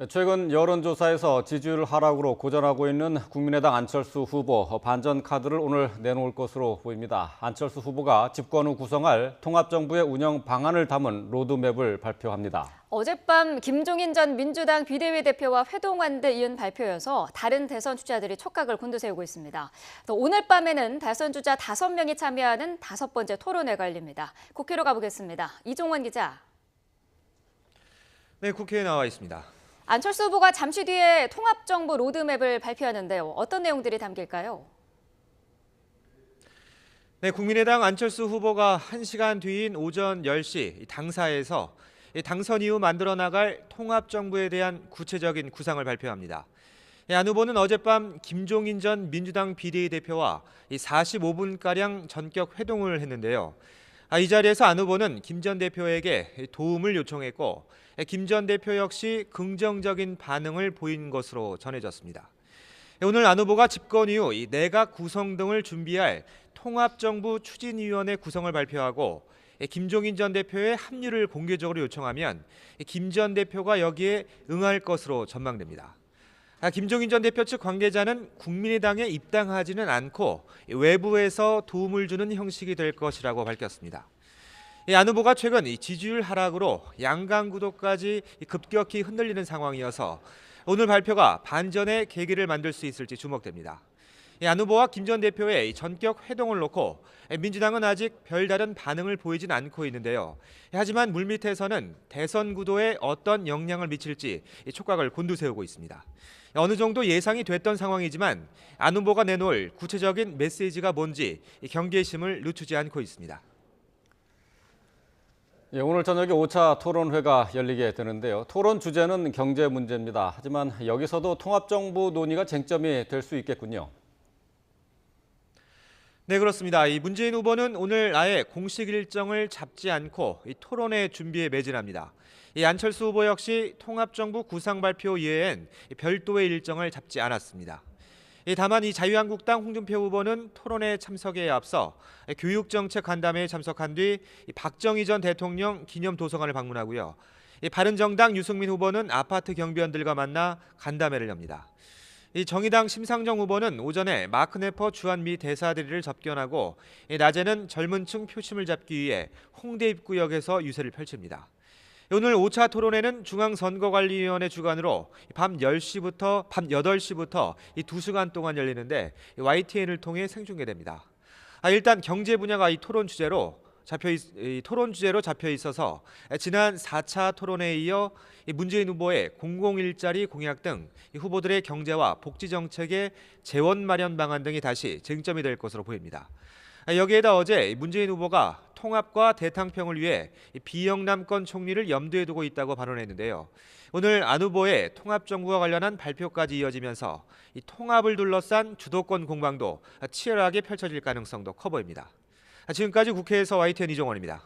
최근 여론조사에서 지지율 하락으로 고전하고 있는 국민의당 안철수 후보 반전 카드를 오늘 내놓을 것으로 보입니다. 안철수 후보가 집권 후 구성할 통합정부의 운영 방안을 담은 로드맵을 발표합니다. 어젯밤 김종인 전 민주당 비대위 대표와 회동한 데 이은 발표여서 다른 대선 주자들이 촉각을 곤두세우고 있습니다. 또 오늘 밤에는 대선 주자 5명이 참여하는 5번째 토론회가 열립니다. 국회로 가보겠습니다. 이종원 기자. 네, 국회에 나와 있습니다. 안철수 후보가 잠시 뒤에 통합정부 로드맵을 발표하는데요. 어떤 내용들이 담길까요? 네, 국민의당 안철수 후보가 1시간 뒤인 오전 10시 당사에서 당선 이후 만들어 나갈 통합정부에 대한 구체적인 구상을 발표합니다. 안 후보는 어젯밤 김종인 전 민주당 비대위 대표와 45분가량 전격 회동을 했는데요. 이 자리에서 안 후보는 김 전 대표에게 도움을 요청했고 김 전 대표 역시 긍정적인 반응을 보인 것으로 전해졌습니다. 오늘 안 후보가 집권 이후 내각 구성 등을 준비할 통합정부 추진위원회 구성을 발표하고 김종인 전 대표의 합류를 공개적으로 요청하면 김 전 대표가 여기에 응할 것으로 전망됩니다. 김종인 전 대표 측 관계자는 국민의당에 입당하지는 않고 외부에서 도움을 주는 형식이 될 것이라고 밝혔습니다. 안 후보가 최근 지지율 하락으로 양강 구도까지 급격히 흔들리는 상황이어서 오늘 발표가 반전의 계기를 만들 수 있을지 주목됩니다. 안 후보와 김 전 대표의 전격 회동을 놓고 민주당은 아직 별다른 반응을 보이진 않고 있는데요. 하지만 물밑에서는 대선 구도에 어떤 영향을 미칠지 촉각을 곤두세우고 있습니다. 어느 정도 예상이 됐던 상황이지만 안 후보가 내놓을 구체적인 메시지가 뭔지 경계심을 늦추지 않고 있습니다. 오늘 저녁에 5차 토론회가 열리게 되는데요. 토론 주제는 경제 문제입니다. 하지만 여기서도 통합정부 논의가 쟁점이 될 수 있겠군요. 네, 그렇습니다. 문재인 후보는 오늘 아예 공식 일정을 잡지 않고 토론회 준비에 매진합니다. 안철수 후보 역시 통합정부 구상 발표 이외엔 별도의 일정을 잡지 않았습니다. 다만 자유한국당 홍준표 후보는 토론회 참석에 앞서 교육정책 간담회에 참석한 뒤 박정희 전 대통령 기념도서관을 방문하고요. 바른정당 유승민 후보는 아파트 경비원들과 만나 간담회를 엽니다. 정의당 심상정 후보는 오전에 마크 네퍼 주한미 대사들이를 접견하고 낮에는 젊은 층 표심을 잡기 위해 홍대 입구역에서 유세를 펼칩니다. 오늘 5차 토론회는 중앙선거관리위원회 주관으로 밤 10시부터 밤 8시부터 2시간 동안 열리는데 YTN을 통해 생중계됩니다. 일단 경제 분야가 토론 주제로 잡혀 있어서 지난 4차 토론회에 이어 문재인 후보의 공공일자리 공약 등 후보들의 경제와 복지 정책의 재원 마련 방안 등이 다시 쟁점이 될 것으로 보입니다. 여기에다 어제 문재인 후보가 통합과 대탕평을 위해 비영남권 총리를 염두에 두고 있다고 발언했는데요. 오늘 안 후보의 통합정부와 관련한 발표까지 이어지면서 통합을 둘러싼 주도권 공방도 치열하게 펼쳐질 가능성도 커 보입니다. 지금까지 국회에서 YTN 이종원입니다.